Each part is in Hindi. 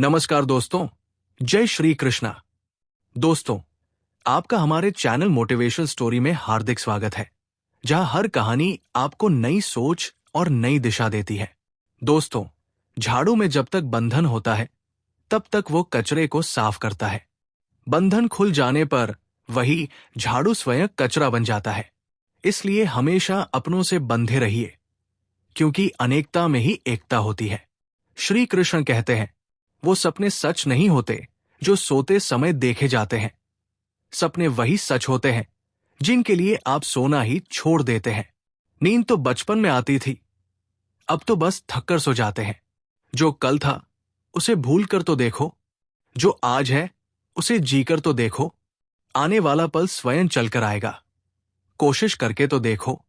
नमस्कार दोस्तों, जय श्री कृष्णा। दोस्तों, आपका हमारे चैनल मोटिवेशनल स्टोरी में हार्दिक स्वागत है, जहां हर कहानी आपको नई सोच और नई दिशा देती है। दोस्तों, झाड़ू में जब तक बंधन होता है, तब तक वो कचरे को साफ करता है। बंधन खुल जाने पर वही झाड़ू स्वयं कचरा बन जाता है। इसलिए हमेशा अपनों से बंधे रहिए, क्योंकि अनेकता में ही एकता होती है। श्री कृष्ण कहते हैं, वो सपने सच नहीं होते जो सोते समय देखे जाते हैं। सपने वही सच होते हैं जिनके लिए आप सोना ही छोड़ देते हैं। नींद तो बचपन में आती थी, अब तो बस थककर सो जाते हैं। जो कल था उसे भूल कर तो देखो, जो आज है उसे जीकर तो देखो। आने वाला पल स्वयं चलकर आएगा, कोशिश करके तो देखो।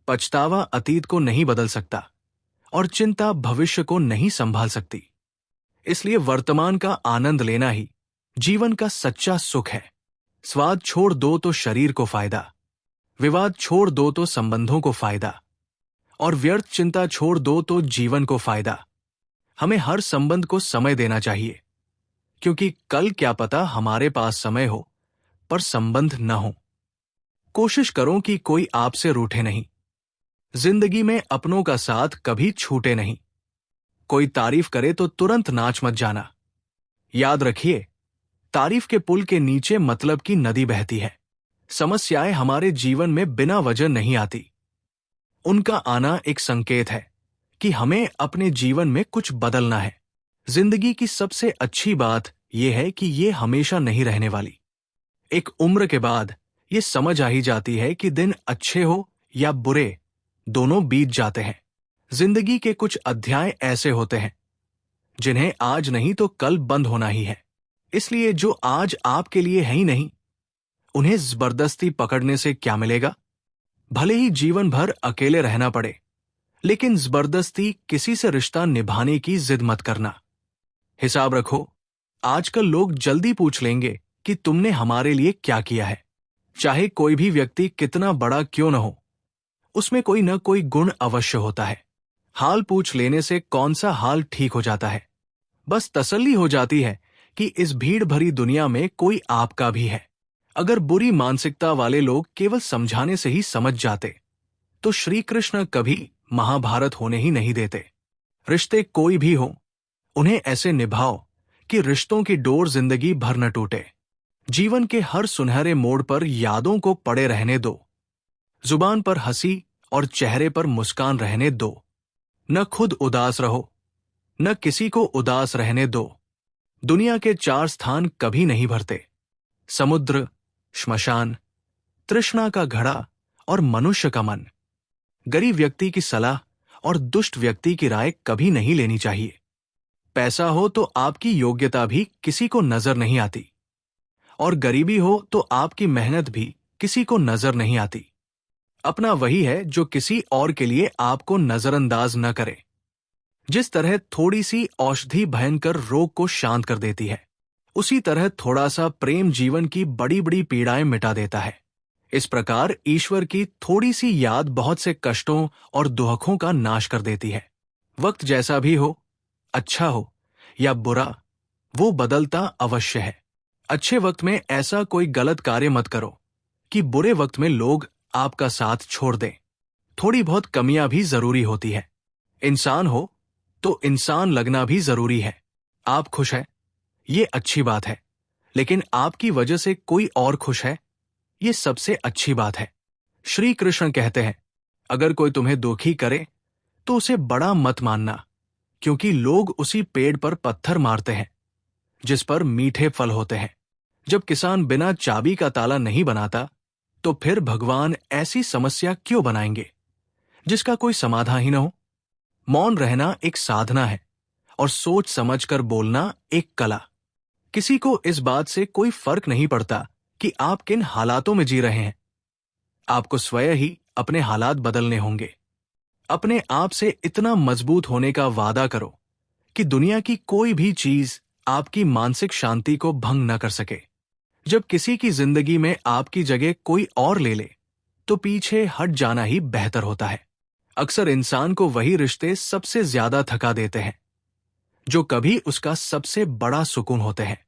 पछतावा अतीत को नहीं बदल सकता और चिंता भविष्य को नहीं संभाल सकती। इसलिए वर्तमान का आनंद लेना ही जीवन का सच्चा सुख है। स्वाद छोड़ दो तो शरीर को फायदा, विवाद छोड़ दो तो संबंधों को फायदा, और व्यर्थ चिंता छोड़ दो तो जीवन को फायदा। हमें हर संबंध को समय देना चाहिए, क्योंकि कल क्या पता हमारे पास समय हो पर संबंध न हो। कोशिश करो कि कोई आपसे रूठे नहीं। जिंदगी में अपनों का साथ कभी छूटे नहीं। कोई तारीफ करे तो तुरंत नाच मत जाना। याद रखिए, तारीफ के पुल के नीचे मतलब की नदी बहती है। समस्याएं हमारे जीवन में बिना वजह नहीं आती। उनका आना एक संकेत है कि हमें अपने जीवन में कुछ बदलना है। जिंदगी की सबसे अच्छी बात यह है कि ये हमेशा नहीं रहने वाली। एक उम्र के बाद ये समझ आ ही जाती है कि दिन अच्छे हो या बुरे, दोनों बीत जाते हैं। जिंदगी के कुछ अध्याय ऐसे होते हैं जिन्हें आज नहीं तो कल बंद होना ही है। इसलिए जो आज आपके लिए है ही नहीं, उन्हें जबरदस्ती पकड़ने से क्या मिलेगा। भले ही जीवन भर अकेले रहना पड़े, लेकिन जबरदस्ती किसी से रिश्ता निभाने की जिद मत करना। हिसाब रखो, आजकल लोग जल्दी पूछ लेंगे कि तुमने हमारे लिए क्या किया है। चाहे कोई भी व्यक्ति कितना बड़ा क्यों न हो, उसमें कोई न कोई गुण अवश्य होता है। हाल पूछ लेने से कौन सा हाल ठीक हो जाता है। बस तसल्ली हो जाती है कि इस भीड़ भरी दुनिया में कोई आपका भी है। अगर बुरी मानसिकता वाले लोग केवल समझाने से ही समझ जाते, तो श्री कृष्ण कभी महाभारत होने ही नहीं देते। रिश्ते कोई भी हो, उन्हें ऐसे निभाओ कि रिश्तों की डोर जिंदगी भर न टूटे। जीवन के हर सुनहरे मोड़ पर यादों को पड़े रहने दो। जुबान पर हंसी और चेहरे पर मुस्कान रहने दो। न खुद उदास रहो, न किसी को उदास रहने दो। दुनिया के 4 स्थान कभी नहीं भरते: समुद्र, श्मशान, तृष्णा का घड़ा और मनुष्य का मन। गरीब व्यक्ति की सलाह और दुष्ट व्यक्ति की राय कभी नहीं लेनी चाहिए। पैसा हो तो आपकी योग्यता भी किसी को नजर नहीं आती, और गरीबी हो तो आपकी मेहनत भी किसी को नजर नहीं आती। अपना वही है जो किसी और के लिए आपको नजरअंदाज न करे। जिस तरह थोड़ी सी औषधि भयंकर रोग को शांत कर देती है, उसी तरह थोड़ा सा प्रेम जीवन की बड़ी बड़ी पीड़ाएं मिटा देता है। इस प्रकार ईश्वर की थोड़ी सी याद बहुत से कष्टों और दुखों का नाश कर देती है। वक्त जैसा भी हो, अच्छा हो या बुरा, वो बदलता अवश्य है। अच्छे वक्त में ऐसा कोई गलत कार्य मत करो कि बुरे वक्त में लोग आपका साथ छोड़ दें। थोड़ी बहुत कमियां भी जरूरी होती है। इंसान हो तो इंसान लगना भी जरूरी है। आप खुश हैं, ये अच्छी बात है, लेकिन आपकी वजह से कोई और खुश है, ये सबसे अच्छी बात है। श्री कृष्ण कहते हैं, अगर कोई तुम्हें दुखी करे तो उसे बड़ा मत मानना, क्योंकि लोग उसी पेड़ पर पत्थर मारते हैं जिस पर मीठे फल होते हैं। जब किसान बिना चाबी का ताला नहीं बनाता, तो फिर भगवान ऐसी समस्या क्यों बनाएंगे जिसका कोई समाधान ही न हो। मौन रहना एक साधना है और सोच समझकर बोलना एक कला। किसी को इस बात से कोई फर्क नहीं पड़ता कि आप किन हालातों में जी रहे हैं। आपको स्वयं ही अपने हालात बदलने होंगे। अपने आप से इतना मजबूत होने का वादा करो कि दुनिया की कोई भी चीज आपकी मानसिक शांति को भंग न कर सके। जब किसी की जिंदगी में आपकी जगह कोई और ले ले, तो पीछे हट जाना ही बेहतर होता है। अक्सर इंसान को वही रिश्ते सबसे ज्यादा थका देते हैं जो कभी उसका सबसे बड़ा सुकून होते हैं।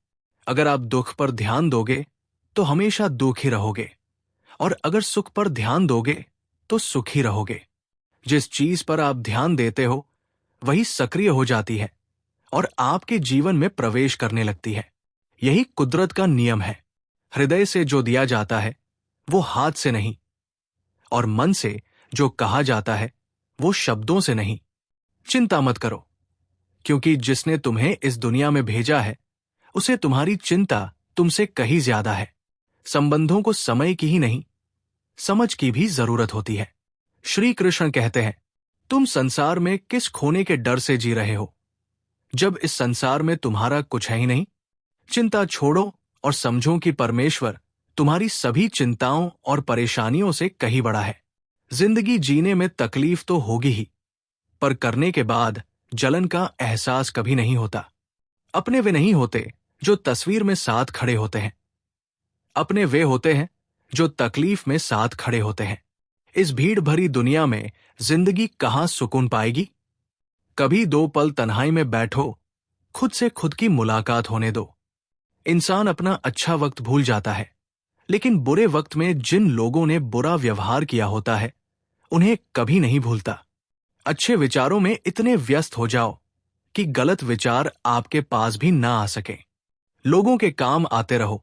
अगर आप दुख पर ध्यान दोगे तो हमेशा दुखी रहोगे, और अगर सुख पर ध्यान दोगे तो सुखी रहोगे। जिस चीज पर आप ध्यान देते हो वही सक्रिय हो जाती है और आपके जीवन में प्रवेश करने लगती है। यही कुदरत का नियम है। हृदय से जो दिया जाता है वो हाथ से नहीं, और मन से जो कहा जाता है वो शब्दों से नहीं। चिंता मत करो, क्योंकि जिसने तुम्हें इस दुनिया में भेजा है उसे तुम्हारी चिंता तुमसे कहीं ज्यादा है। संबंधों को समय की ही नहीं, समझ की भी जरूरत होती है। श्री कृष्ण कहते हैं, तुम संसार में किस खोने के डर से जी रहे हो, जब इस संसार में तुम्हारा कुछ है ही नहीं। चिंता छोड़ो और समझो कि परमेश्वर तुम्हारी सभी चिंताओं और परेशानियों से कहीं बड़ा है। जिंदगी जीने में तकलीफ तो होगी ही, पर करने के बाद जलन का एहसास कभी नहीं होता। अपने वे नहीं होते जो तस्वीर में साथ खड़े होते हैं, अपने वे होते हैं जो तकलीफ में साथ खड़े होते हैं। इस भीड़ भरी दुनिया में जिंदगी कहां सुकून पाएगी। कभी 2 पल तन्हाई में बैठो, खुद से खुद की मुलाकात होने दो। इंसान अपना अच्छा वक्त भूल जाता है, लेकिन बुरे वक्त में जिन लोगों ने बुरा व्यवहार किया होता है उन्हें कभी नहीं भूलता। अच्छे विचारों में इतने व्यस्त हो जाओ कि गलत विचार आपके पास भी ना आ सके। लोगों के काम आते रहो,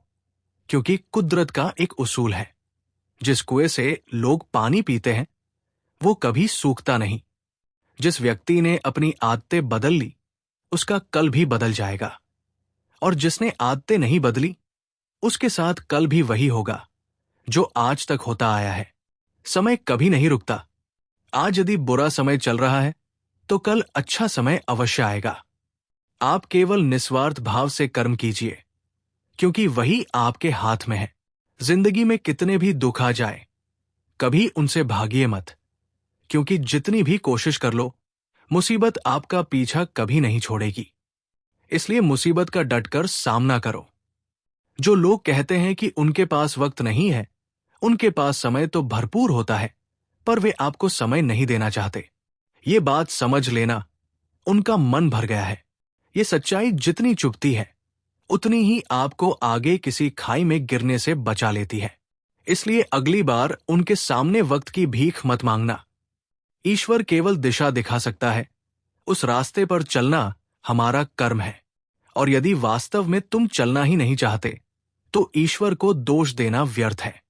क्योंकि कुदरत का एक उसूल है, जिस कुएं से लोग पानी पीते हैं वो कभी सूखता नहीं। जिस व्यक्ति ने अपनी आदतें बदल ली उसका कल भी बदल जाएगा, और जिसने आदतें नहीं बदली उसके साथ कल भी वही होगा जो आज तक होता आया है। समय कभी नहीं रुकता। आज यदि बुरा समय चल रहा है तो कल अच्छा समय अवश्य आएगा। आप केवल निस्वार्थ भाव से कर्म कीजिए, क्योंकि वही आपके हाथ में है। जिंदगी में कितने भी दुख आ जाए, कभी उनसे भागिए मत, क्योंकि जितनी भी कोशिश कर लो मुसीबत आपका पीछा कभी नहीं छोड़ेगी। इसलिए मुसीबत का डटकर सामना करो। जो लोग कहते हैं कि उनके पास वक्त नहीं है, उनके पास समय तो भरपूर होता है, पर वे आपको समय नहीं देना चाहते। ये बात समझ लेना, उनका मन भर गया है। ये सच्चाई जितनी चुभती है उतनी ही आपको आगे किसी खाई में गिरने से बचा लेती है। इसलिए अगली बार उनके सामने वक्त की भीख मत मांगना। ईश्वर केवल दिशा दिखा सकता है, उस रास्ते पर चलना हमारा कर्म है। और यदि वास्तव में तुम चलना ही नहीं चाहते तो ईश्वर को दोष देना व्यर्थ है।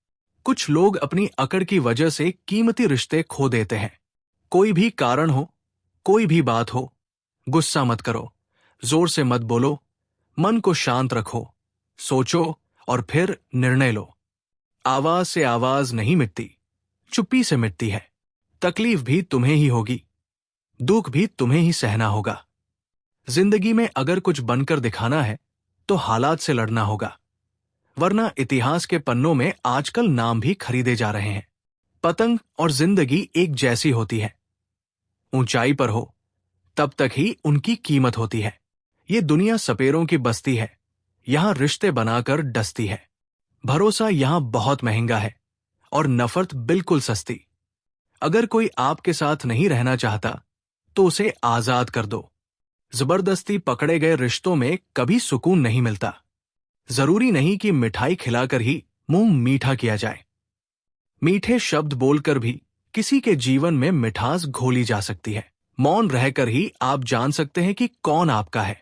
कुछ लोग अपनी अकड़ की वजह से कीमती रिश्ते खो देते हैं। कोई भी कारण हो, कोई भी बात हो, गुस्सा मत करो, जोर से मत बोलो, मन को शांत रखो, सोचो और फिर निर्णय लो। आवाज से आवाज नहीं मिटती, चुप्पी से मिटती है। तकलीफ भी तुम्हें ही होगी, दुख भी तुम्हें ही सहना होगा। जिंदगी में अगर कुछ बनकर दिखाना है तो हालात से लड़ना होगा, वरना इतिहास के पन्नों में आजकल नाम भी खरीदे जा रहे हैं। पतंग और जिंदगी एक जैसी होती है। ऊंचाई पर हो तब तक ही उनकी कीमत होती है। ये दुनिया सपेरों की बस्ती है, यहां रिश्ते बनाकर डसती है। भरोसा यहां बहुत महंगा है और नफरत बिल्कुल सस्ती। अगर कोई आपके साथ नहीं रहना चाहता तो उसे आजाद कर दो। जबरदस्ती पकड़े गए रिश्तों में कभी सुकून नहीं मिलता। जरूरी नहीं कि मिठाई खिलाकर ही मुंह मीठा किया जाए। मीठे शब्द बोलकर भी किसी के जीवन में मिठास घोली जा सकती है। मौन रहकर ही आप जान सकते हैं कि कौन आपका है।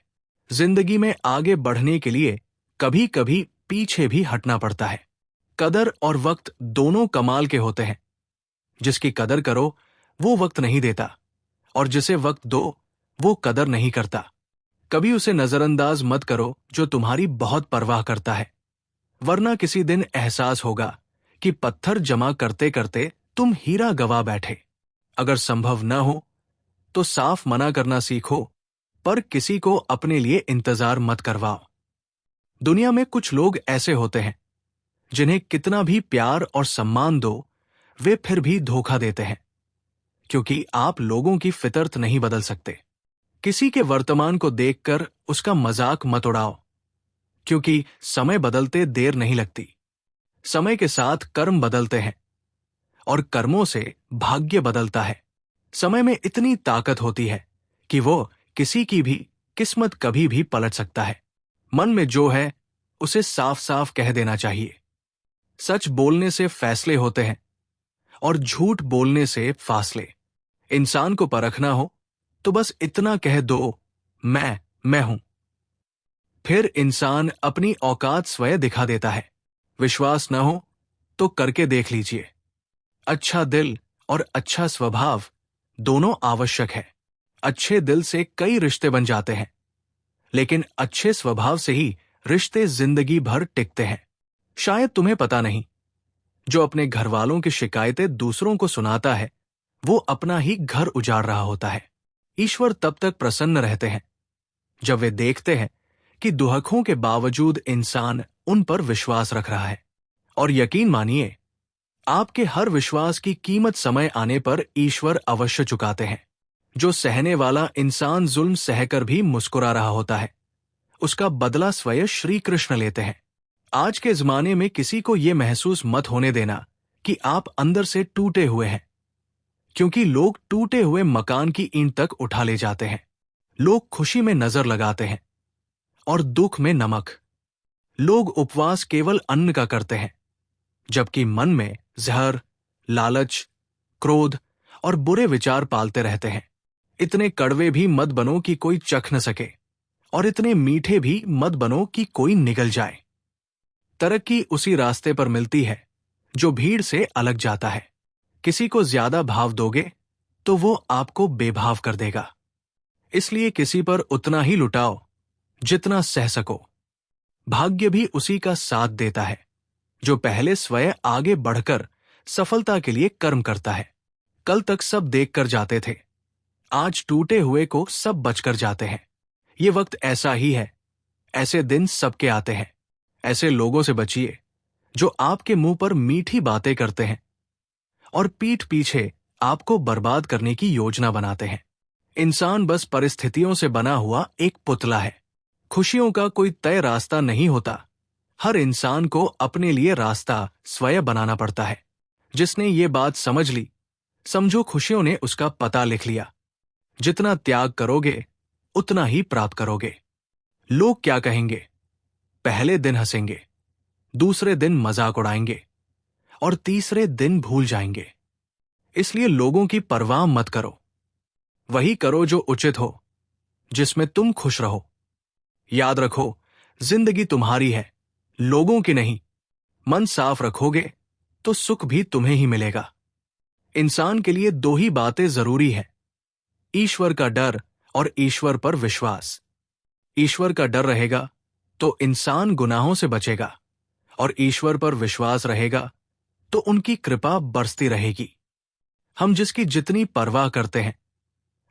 जिंदगी में आगे बढ़ने के लिए कभी कभी पीछे भी हटना पड़ता है। कदर और वक्त दोनों कमाल के होते हैं। जिसकी कदर करो वो वक्त नहीं देता, और जिसे वक्त दो वो कदर नहीं करता। कभी उसे नजरअंदाज मत करो जो तुम्हारी बहुत परवाह करता है, वरना किसी दिन एहसास होगा कि पत्थर जमा करते करते तुम हीरा गवा बैठे। अगर संभव न हो तो साफ मना करना सीखो, पर किसी को अपने लिए इंतजार मत करवाओ। दुनिया में कुछ लोग ऐसे होते हैं जिन्हें कितना भी प्यार और सम्मान दो वे फिर भी धोखा देते हैं, क्योंकि आप लोगों की फितरत नहीं बदल सकते। किसी के वर्तमान को देखकर उसका मजाक मत उड़ाओ, क्योंकि समय बदलते देर नहीं लगती। समय के साथ कर्म बदलते हैं और कर्मों से भाग्य बदलता है। समय में इतनी ताकत होती है कि वो किसी की भी किस्मत कभी भी पलट सकता है। मन में जो है उसे साफ साफ कह देना चाहिए। सच बोलने से फैसले होते हैं और झूठ बोलने से फासले। इंसान को परखना हो तो बस इतना कह दो, मैं हूं। फिर इंसान अपनी औकात स्वयं दिखा देता है। विश्वास न हो तो करके देख लीजिए। अच्छा दिल और अच्छा स्वभाव दोनों आवश्यक है। अच्छे दिल से कई रिश्ते बन जाते हैं, लेकिन अच्छे स्वभाव से ही रिश्ते जिंदगी भर टिकते हैं। शायद तुम्हें पता नहीं, जो अपने घर वालों की शिकायतें दूसरों को सुनाता है वो अपना ही घर उजाड़ रहा होता है। ईश्वर तब तक प्रसन्न रहते हैं जब वे देखते हैं कि दुहकों के बावजूद इंसान उन पर विश्वास रख रहा है। और यकीन मानिए, आपके हर विश्वास की कीमत समय आने पर ईश्वर अवश्य चुकाते हैं। जो सहने वाला इंसान जुल्म सहकर भी मुस्कुरा रहा होता है, उसका बदला स्वयं श्री कृष्ण लेते हैं। आज के जमाने में किसी को यह महसूस मत होने देना कि आप अंदर से टूटे हुए हैं, क्योंकि लोग टूटे हुए मकान की ईंट तक उठा ले जाते हैं। लोग खुशी में नजर लगाते हैं और दुख में नमक। लोग उपवास केवल अन्न का करते हैं, जबकि मन में जहर, लालच, क्रोध और बुरे विचार पालते रहते हैं। इतने कड़वे भी मत बनो कि कोई चख न सके, और इतने मीठे भी मत बनो कि कोई निगल जाए। तरक्की उसी रास्ते पर मिलती है जो भीड़ से अलग जाता है। किसी को ज्यादा भाव दोगे तो वो आपको बेभाव कर देगा। इसलिए किसी पर उतना ही लुटाओ जितना सह सको। भाग्य भी उसी का साथ देता है जो पहले स्वयं आगे बढ़कर सफलता के लिए कर्म करता है। कल तक सब देख कर जाते थे, आज टूटे हुए को सब बचकर जाते हैं। ये वक्त ऐसा ही है, ऐसे दिन सबके आते हैं। ऐसे लोगों से बचिए जो आपके मुंह पर मीठी बातें करते हैं और पीठ पीछे आपको बर्बाद करने की योजना बनाते हैं। इंसान बस परिस्थितियों से बना हुआ एक पुतला है। खुशियों का कोई तय रास्ता नहीं होता। हर इंसान को अपने लिए रास्ता स्वयं बनाना पड़ता है। जिसने ये बात समझ ली, समझो खुशियों ने उसका पता लिख लिया। जितना त्याग करोगे उतना ही प्राप्त करोगे। लोग क्या कहेंगे? पहले दिन हंसेंगे, दूसरे दिन मजाक उड़ाएंगे और तीसरे दिन भूल जाएंगे। इसलिए लोगों की परवाह मत करो। वही करो जो उचित हो, जिसमें तुम खुश रहो। याद रखो, जिंदगी तुम्हारी है, लोगों की नहीं। मन साफ रखोगे तो सुख भी तुम्हें ही मिलेगा। इंसान के लिए दो ही बातें जरूरी है, ईश्वर का डर और ईश्वर पर विश्वास। ईश्वर का डर रहेगा तो इंसान गुनाहों से बचेगा, और ईश्वर पर विश्वास रहेगा तो उनकी कृपा बरसती रहेगी। हम जिसकी जितनी परवाह करते हैं,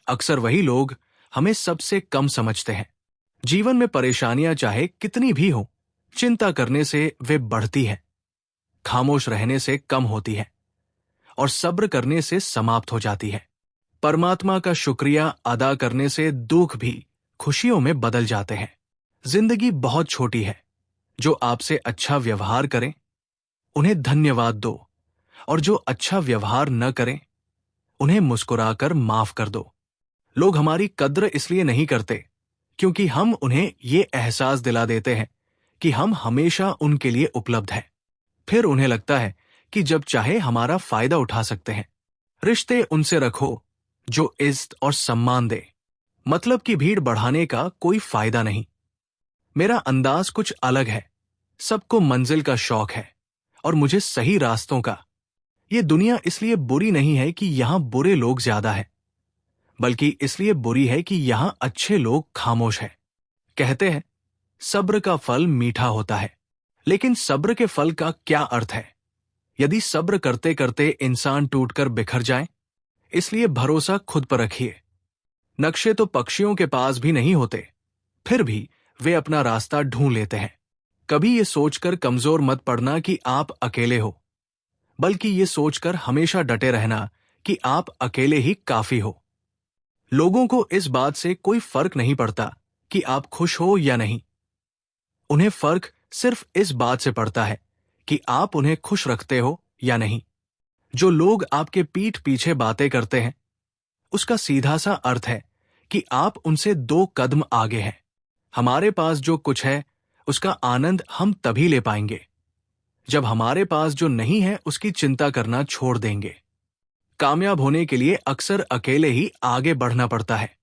अक्सर वही लोग हमें सबसे कम समझते हैं। जीवन में परेशानियां चाहे कितनी भी हो, चिंता करने से वे बढ़ती हैं, खामोश रहने से कम होती है और सब्र करने से समाप्त हो जाती है। परमात्मा का शुक्रिया अदा करने से दुख भी खुशियों में बदल जाते हैं। जिंदगी बहुत छोटी है। जो आपसे अच्छा व्यवहार करें उन्हें धन्यवाद दो, और जो अच्छा व्यवहार न करें उन्हें मुस्कुराकर माफ कर दो। लोग हमारी कद्र इसलिए नहीं करते क्योंकि हम उन्हें ये एहसास दिला देते हैं कि हम हमेशा उनके लिए उपलब्ध हैं। फिर उन्हें लगता है कि जब चाहे हमारा फायदा उठा सकते हैं। रिश्ते उनसे रखो जो इज्जत और सम्मान दे। मतलब की भीड़ बढ़ाने का कोई फायदा नहीं। मेरा अंदाज कुछ अलग है। सबको मंजिल का शौक है और मुझे सही रास्तों का। ये दुनिया इसलिए बुरी नहीं है कि यहां बुरे लोग ज्यादा हैं, बल्कि इसलिए बुरी है कि यहां अच्छे लोग खामोश हैं। कहते हैं सब्र का फल मीठा होता है, लेकिन सब्र के फल का क्या अर्थ है यदि सब्र करते करते इंसान टूटकर बिखर जाए? इसलिए भरोसा खुद पर रखिए। नक्शे तो पक्षियों के पास भी नहीं होते, फिर भी वे अपना रास्ता ढूंढ लेते हैं। कभी ये सोचकर कमजोर मत पड़ना कि आप अकेले हो, बल्कि ये सोचकर हमेशा डटे रहना कि आप अकेले ही काफी हो। लोगों को इस बात से कोई फर्क नहीं पड़ता कि आप खुश हो या नहीं। उन्हें फर्क सिर्फ इस बात से पड़ता है कि आप उन्हें खुश रखते हो या नहीं। जो लोग आपके पीठ पीछे बातें करते हैं, उसका सीधा सा अर्थ है कि आप उनसे 2 कदम आगे हैं। हमारे पास जो कुछ है उसका आनंद हम तभी ले पाएंगे जब हमारे पास जो नहीं है उसकी चिंता करना छोड़ देंगे। कामयाब होने के लिए अक्सर अकेले ही आगे बढ़ना पड़ता है।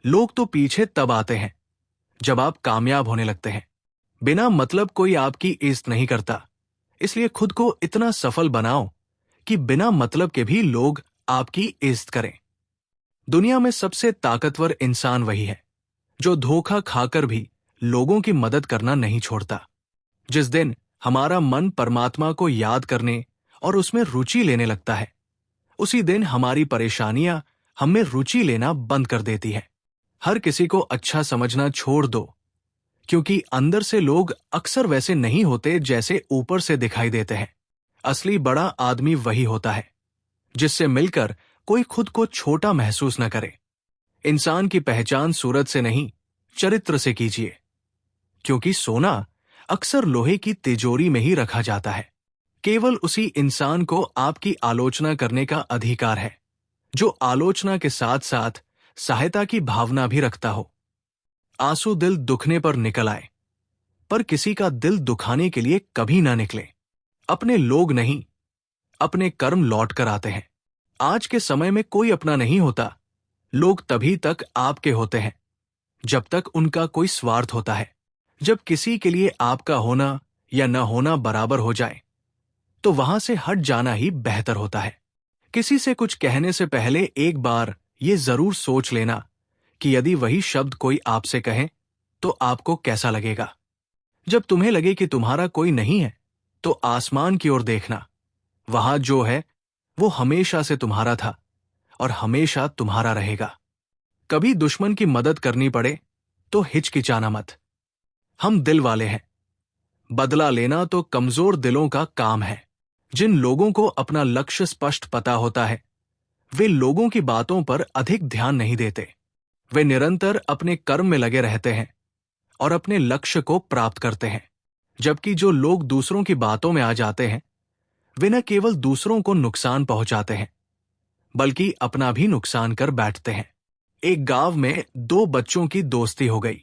लोग तो पीछे तब आते हैं जब आप कामयाब होने लगते हैं। बिना मतलब कोई आपकी इज्जत नहीं करता, इसलिए खुद को इतना सफल बनाओ कि बिना मतलब के भी लोग आपकी इज्जत करें। दुनिया में सबसे ताकतवर इंसान वही है जो धोखा खाकर भी लोगों की मदद करना नहीं छोड़ता। जिस दिन हमारा मन परमात्मा को याद करने और उसमें रुचि लेने लगता है, उसी दिन हमारी परेशानियां हमें रुचि लेना बंद कर देती है। हर किसी को अच्छा समझना छोड़ दो, क्योंकि अंदर से लोग अक्सर वैसे नहीं होते जैसे ऊपर से दिखाई देते हैं। असली बड़ा आदमी वही होता है जिससे मिलकर कोई खुद को छोटा महसूस न करे। इंसान की पहचान सूरत से नहीं, चरित्र से कीजिए, क्योंकि सोना अक्सर लोहे की तिजोरी में ही रखा जाता है। केवल उसी इंसान को आपकी आलोचना करने का अधिकार है जो आलोचना के साथ साथ सहायता की भावना भी रखता हो। आंसू दिल दुखने पर निकल आए, पर किसी का दिल दुखाने के लिए कभी ना निकले। अपने लोग नहीं, अपने कर्म लौट कर आते हैं। आज के समय में कोई अपना नहीं होता। लोग तभी तक आपके होते हैं जब तक उनका कोई स्वार्थ होता है। जब किसी के लिए आपका होना या न होना बराबर हो जाए तो वहां से हट जाना ही बेहतर होता है। किसी से कुछ कहने से पहले एक बार ये जरूर सोच लेना कि यदि वही शब्द कोई आपसे कहे तो आपको कैसा लगेगा। जब तुम्हें लगे कि तुम्हारा कोई नहीं है तो आसमान की ओर देखना। वहां जो है वो हमेशा से तुम्हारा था और हमेशा तुम्हारा रहेगा। कभी दुश्मन की मदद करनी पड़े तो हिचकिचाना मत। हम दिल वाले हैं। बदला लेना तो कमजोर दिलों का काम है। जिन लोगों को अपना लक्ष्य स्पष्ट पता होता है वे लोगों की बातों पर अधिक ध्यान नहीं देते। वे निरंतर अपने कर्म में लगे रहते हैं और अपने लक्ष्य को प्राप्त करते हैं। जबकि जो लोग दूसरों की बातों में आ जाते हैं वे न केवल दूसरों को नुकसान पहुंचाते हैं बल्कि अपना भी नुकसान कर बैठते हैं। एक गांव में 2 बच्चों की दोस्ती हो गई।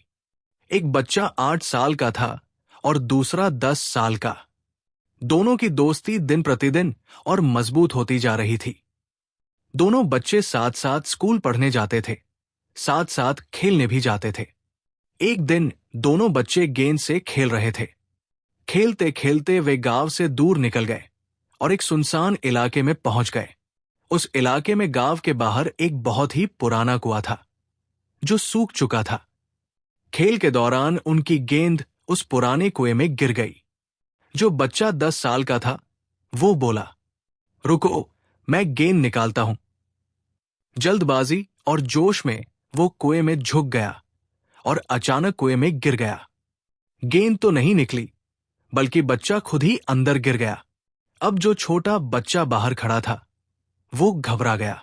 एक बच्चा 8 साल का था और दूसरा 10 साल का। दोनों की दोस्ती दिन प्रतिदिन और मजबूत होती जा रही थी। दोनों बच्चे साथ साथ स्कूल पढ़ने जाते थे, साथ साथ खेलने भी जाते थे। एक दिन दोनों बच्चे गेंद से खेल रहे थे। खेलते खेलते वे गांव से दूर निकल गए और एक सुनसान इलाके में पहुंच गए। उस इलाके में गांव के बाहर एक बहुत ही पुराना कुआं था जो सूख चुका था। खेल के दौरान उनकी गेंद उस पुराने कुएं में गिर गई। जो बच्चा 10 साल का था वो बोला, रुको, मैं गेंद निकालता हूं। जल्दबाजी और जोश में वो कुएं में झुक गया और अचानक कुएं में गिर गया। गेंद तो नहीं निकली बल्कि बच्चा खुद ही अंदर गिर गया। अब जो छोटा बच्चा बाहर खड़ा था वो घबरा गया।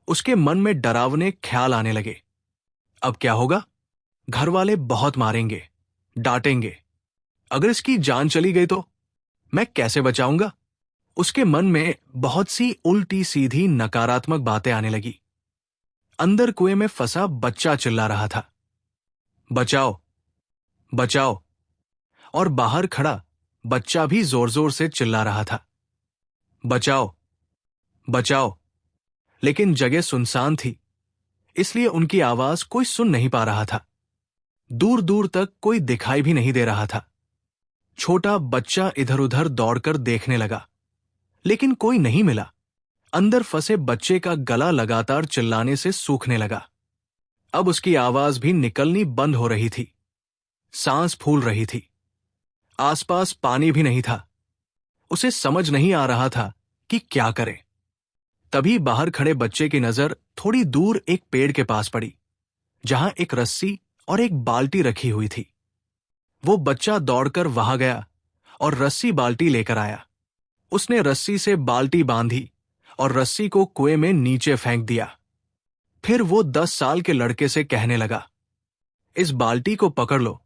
उसके मन में डरावने ख्याल आने लगे। अब क्या होगा? घर वाले बहुत मारेंगे, डांटेंगे। अगर इसकी जान चली गई तो मैं कैसे बचाऊंगा? उसके मन में बहुत सी उल्टी सीधी नकारात्मक बातें आने लगी। अंदर कुएं में फंसा बच्चा चिल्ला रहा था, बचाओ, बचाओ। और बाहर खड़ा बच्चा भी जोर जोर से चिल्ला रहा था, बचाओ, बचाओ। लेकिन जगह सुनसान थी, इसलिए उनकी आवाज कोई सुन नहीं पा रहा था। दूर दूर तक कोई दिखाई भी नहीं दे रहा था। छोटा बच्चा इधर उधर दौड़कर देखने लगा, लेकिन कोई नहीं मिला। अंदर फंसे बच्चे का गला लगातार चिल्लाने से सूखने लगा। अब उसकी आवाज भी निकलनी बंद हो रही थी। सांस फूल रही थी। आसपास पानी भी नहीं था। उसे समझ नहीं आ रहा था कि क्या करे। तभी बाहर खड़े बच्चे की नजर थोड़ी दूर एक पेड़ के पास पड़ी, जहां एक रस्सी और एक बाल्टी रखी हुई थी। वो बच्चा दौड़कर वहां गया और रस्सी बाल्टी लेकर आया। उसने रस्सी से बाल्टी बांधी और रस्सी को कुएं में नीचे फेंक दिया। फिर वो 10 साल के लड़के से कहने लगा, इस बाल्टी को पकड़ लो,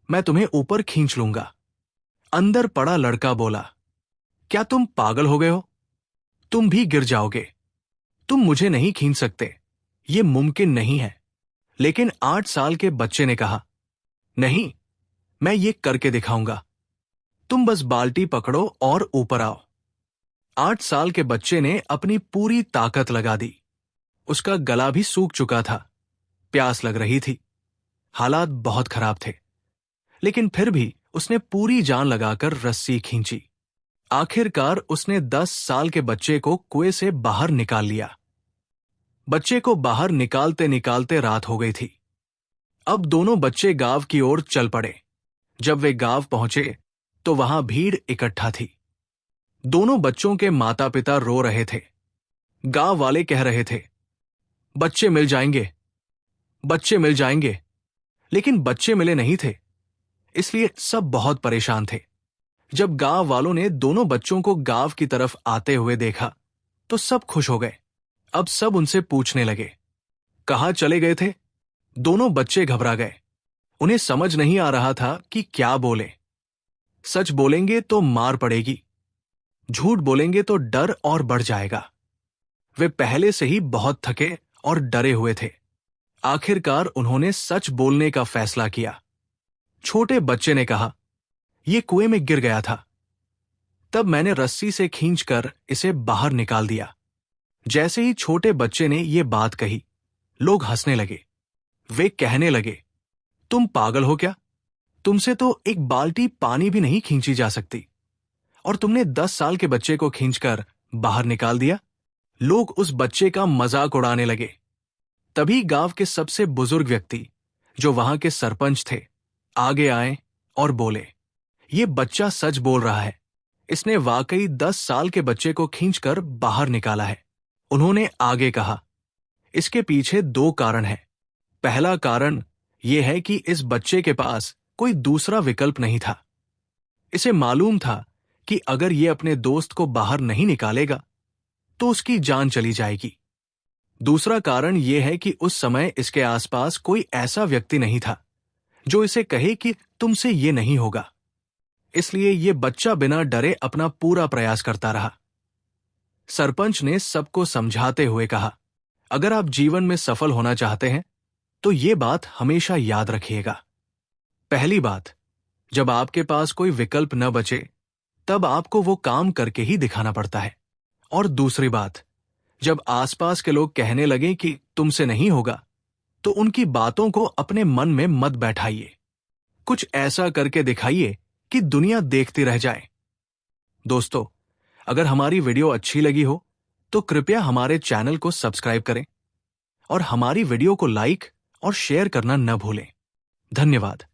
मैं तुम्हें ऊपर खींच लूंगा। अंदर पड़ा लड़का बोला, क्या तुम पागल हो गए हो? तुम भी गिर जाओगे। तुम मुझे नहीं खींच सकते, ये मुमकिन नहीं है। लेकिन 8 साल के बच्चे ने कहा, नहीं, मैं ये करके दिखाऊंगा। तुम बस बाल्टी पकड़ो और ऊपर आओ। 8 साल के बच्चे ने अपनी पूरी ताकत लगा दी। उसका गला भी सूख चुका था, प्यास लग रही थी, हालात बहुत खराब थे, लेकिन फिर भी उसने पूरी जान लगाकर रस्सी खींची। आखिरकार उसने 10 साल के बच्चे को कुएं से बाहर निकाल लिया। बच्चे को बाहर निकालते निकालते रात हो गई थी। अब दोनों बच्चे गांव की ओर चल पड़े। जब वे गांव पहुंचे तो वहां भीड़ इकट्ठा थी। दोनों बच्चों के माता पिता रो रहे थे। गांव वाले कह रहे थे, बच्चे मिल जाएंगे, बच्चे मिल जाएंगे। लेकिन बच्चे मिले नहीं थे, इसलिए सब बहुत परेशान थे। जब गांव वालों ने दोनों बच्चों को गांव की तरफ आते हुए देखा तो सब खुश हो गए। अब सब उनसे पूछने लगे, कहां चले गए थे? दोनों बच्चे घबरा गए। उन्हें समझ नहीं आ रहा था कि क्या बोले। सच बोलेंगे तो मार पड़ेगी, झूठ बोलेंगे तो डर और बढ़ जाएगा। वे पहले से ही बहुत थके और डरे हुए थे। आखिरकार उन्होंने सच बोलने का फैसला किया। छोटे बच्चे ने कहा, यह कुएं में गिर गया था, तब मैंने रस्सी से खींचकर इसे बाहर निकाल दिया। जैसे ही छोटे बच्चे ने यह बात कही, लोग हंसने लगे। वे कहने लगे, तुम पागल हो क्या? तुमसे तो एक बाल्टी पानी भी नहीं खींची जा सकती, और तुमने 10 साल के बच्चे को खींचकर बाहर निकाल दिया। लोग उस बच्चे का मजाक उड़ाने लगे। तभी गांव के सबसे बुजुर्ग व्यक्ति, जो वहां के सरपंच थे, आगे आए और बोले, ये बच्चा सच बोल रहा है। इसने वाकई 10 साल के बच्चे को खींचकर बाहर निकाला है। उन्होंने आगे कहा, इसके पीछे 2 कारण हैं। पहला कारण यह है कि इस बच्चे के पास कोई दूसरा विकल्प नहीं था। इसे मालूम था कि अगर ये अपने दोस्त को बाहर नहीं निकालेगा तो उसकी जान चली जाएगी। दूसरा कारण यह है कि उस समय इसके आसपास कोई ऐसा व्यक्ति नहीं था जो इसे कहे कि तुमसे ये नहीं होगा। इसलिए यह बच्चा बिना डरे अपना पूरा प्रयास करता रहा। सरपंच ने सबको समझाते हुए कहा, अगर आप जीवन में सफल होना चाहते हैं तो ये बात हमेशा याद रखिएगा। पहली बात, जब आपके पास कोई विकल्प न बचे तब आपको वो काम करके ही दिखाना पड़ता है। और दूसरी बात, जब आसपास के लोग कहने लगे कि तुमसे नहीं होगा तो उनकी बातों को अपने मन में मत बैठाइए। कुछ ऐसा करके दिखाइए कि दुनिया देखती रह जाए। दोस्तों, अगर हमारी वीडियो अच्छी लगी हो तो कृपया हमारे चैनल को सब्सक्राइब करें और हमारी वीडियो को लाइक और शेयर करना न भूलें। धन्यवाद।